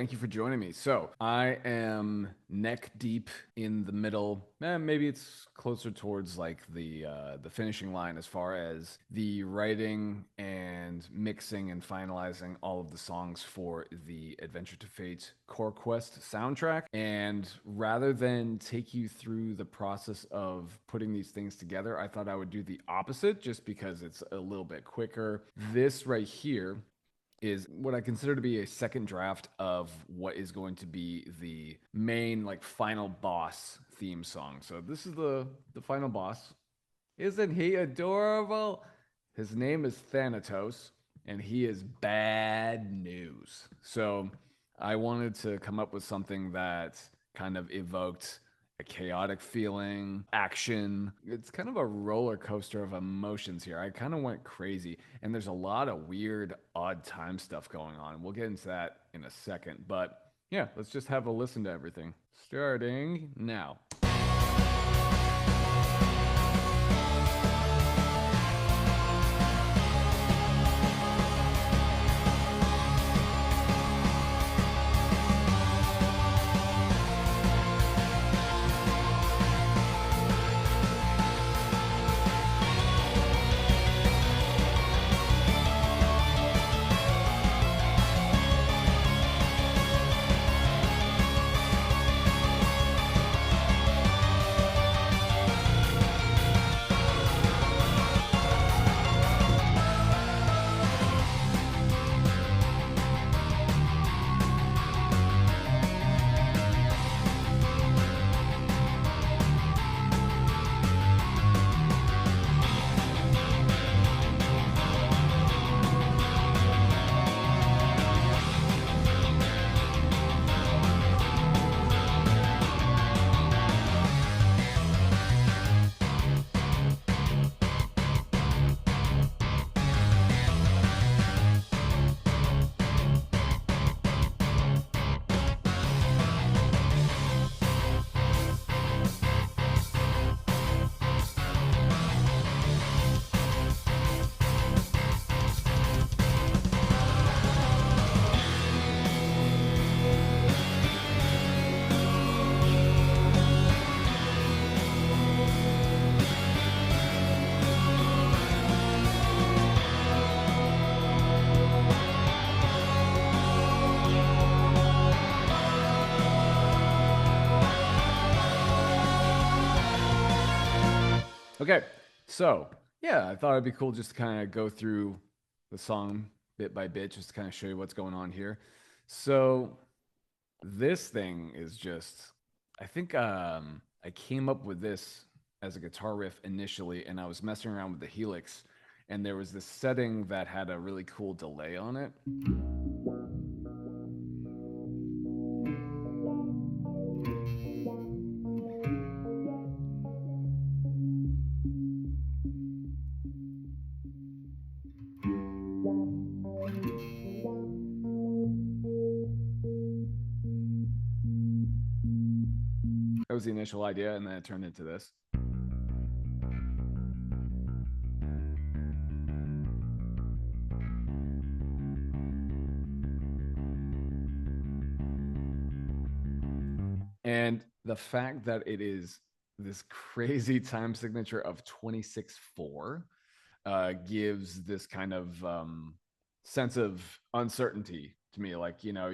Thank you for joining me. So I am neck deep in the middle. Maybe it's closer towards like the finishing line as far as the writing and mixing and finalizing all of the songs for the Adventure to Fate Core Quest soundtrack. And rather than take you through the process of putting these things together, I thought I would do the opposite just because it's a little bit quicker. This right here is what I consider to be a second draft of what is going to be the main, like, final boss theme song. So this is the final boss. Isn't he adorable? His name is Thanatos, and he is bad news. So I wanted to come up with something that kind of evoked a chaotic feeling, action. It's kind of a roller coaster of emotions here. I kind of went crazy, and there's a lot of weird, odd time stuff going on. We'll get into that in a second, but yeah, let's just have a listen to everything. Starting now. Okay, so yeah, I thought it'd be cool just to kind of go through the song bit by bit, just to kind of show you what's going on here. So this thing is just, I think I came up with this as a guitar riff initially, and I was messing around with the Helix, and there was this setting that had a really cool delay on it. That was the initial idea, and then it turned into this. And the fact that it is this crazy time signature of 26/4 gives this kind of sense of uncertainty to me. Like, you know,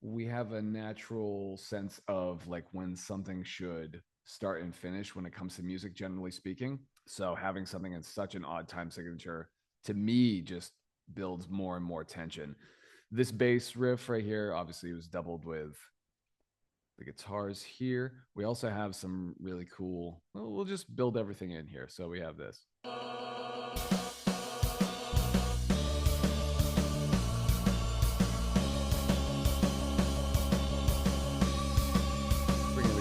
we have a natural sense of like when something should start and finish when it comes to music, generally speaking. So having something in such an odd time signature, to me, just builds more and more tension. This bass riff right here obviously was doubled with the guitars here. We also have some really cool, well, we'll just build everything in here. So we have this.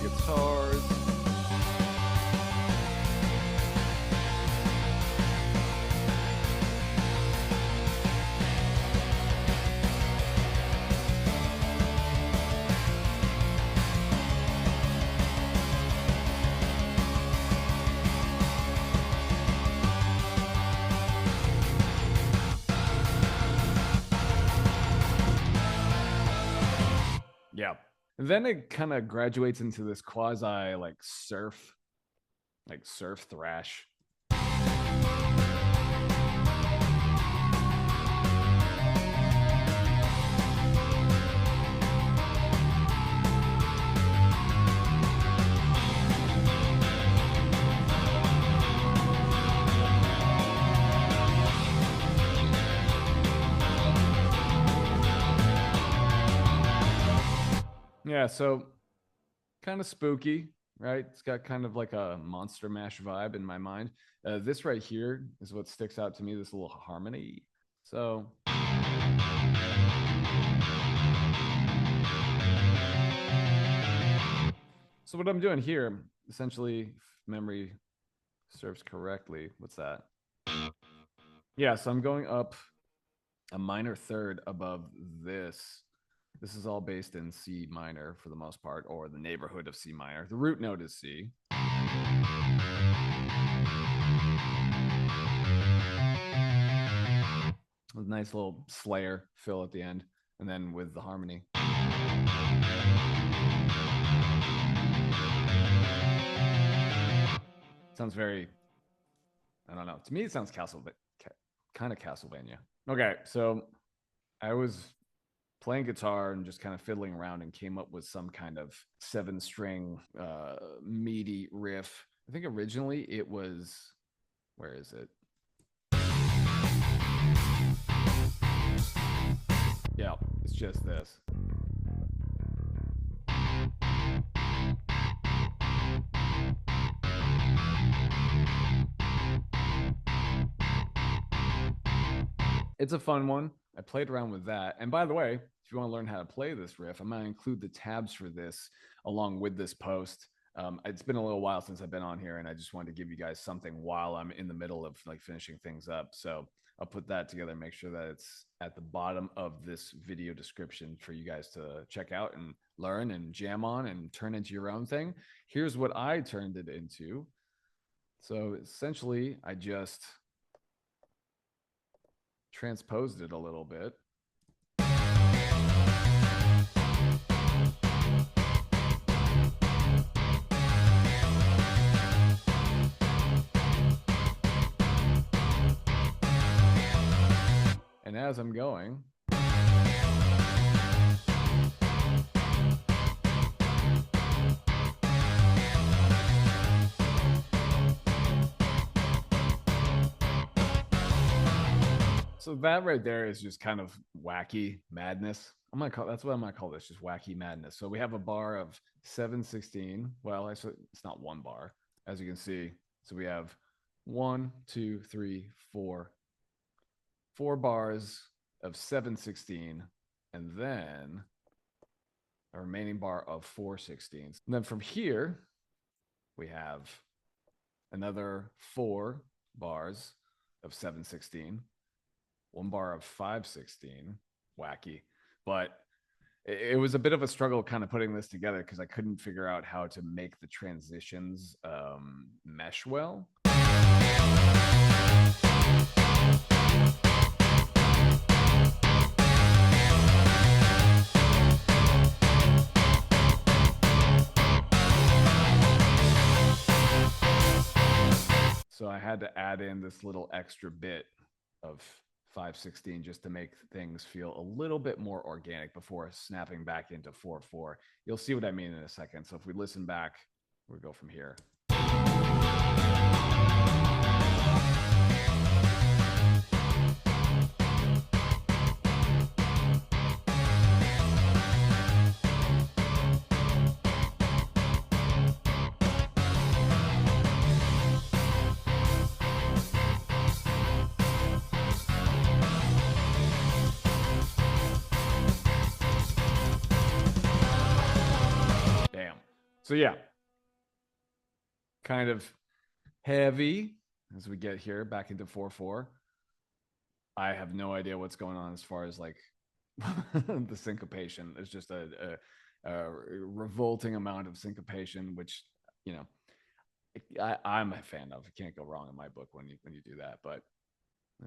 Guitars. And then it kind of graduates into this quasi like surf thrash. Yeah, so kind of spooky, right? It's got kind of like a Monster Mash vibe in my mind. This right here is what sticks out to me, this little harmony. So what I'm doing here, essentially, if memory serves correctly, what's that? Yeah, so I'm going up a minor third above this. This is all based in C minor for the most part, or the neighborhood of C minor. The root note is C. With a nice little Slayer fill at the end, and then with the harmony. Sounds very, I don't know. To me, it sounds kind of Castlevania. Okay, so I was playing guitar and just kind of fiddling around and came up with some kind of 7-string meaty riff. I think originally it was, where is it? Yeah, it's just this. It's a fun one. I played around with that. And by the way, if you want to learn how to play this riff, I'm going to include the tabs for this along with this post. It's been a little while since I've been on here, and I just wanted to give you guys something while I'm in the middle of like finishing things up. So I'll put that together, make sure that it's at the bottom of this video description for you guys to check out and learn and jam on and turn into your own thing. Here's what I turned it into. So essentially, I just transposed it a little bit. And as I'm going, so that right there is just kind of wacky madness. That's what I'm gonna call this, just wacky madness. So we have a bar of 7/16. Well, actually, it's not one bar, as you can see. So we have 1, 2, 3, 4 bars of 7/16, and then a remaining bar of 4/16. And then from here, we have another 4 bars of 7/16. 1 bar of 5/16, wacky. But it was a bit of a struggle kind of putting this together because I couldn't figure out how to make the transitions mesh well. So I had to add in this little extra bit of 5/16 just to make things feel a little bit more organic before snapping back into 4/4. You'll see what I mean in a second. So if we listen back, we'll go from here. So yeah, kind of heavy as we get here back into 4/4. I have no idea what's going on as far as like the syncopation. There's just a revolting amount of syncopation, which, you know, I'm a fan of. It can't go wrong in my book when you do that. But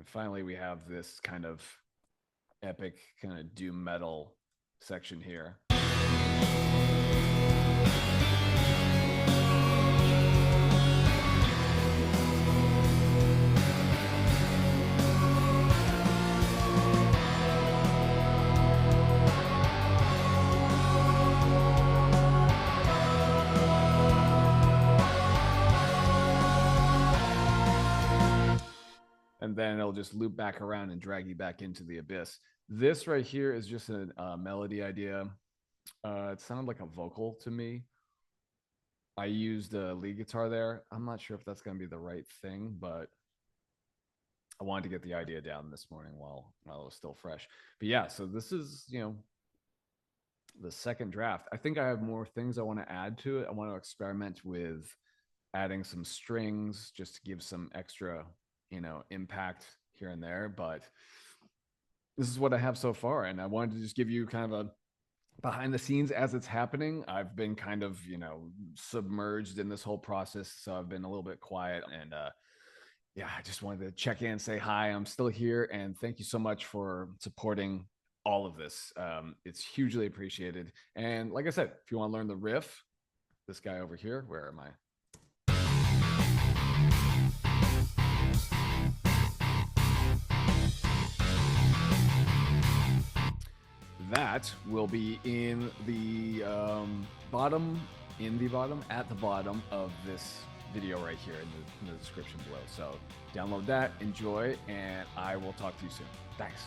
finally, we have this kind of epic kind of doom metal section here. And then it'll just loop back around and drag you back into the abyss. This right here is just a melody idea. It sounded like a vocal to me. I used a lead guitar there. I'm not sure if that's going to be the right thing, but I wanted to get the idea down this morning while it was still fresh. But yeah, so this is, the second draft. I think I have more things I want to add to it. I want to experiment with adding some strings just to give some extra impact here and there, but this is what I have so far, and I wanted to just give you kind of a behind the scenes as it's happening. I've been kind of submerged in this whole process, so I've been a little bit quiet, and yeah, I just wanted to check in, say hi, I'm still here, and thank you so much for supporting all of this. It's hugely appreciated. And like I said, if you want to learn the riff, this guy over here, where am I? That will be in the at the bottom of this video right here in the description below. So download that, enjoy, and I will talk to you soon. Thanks.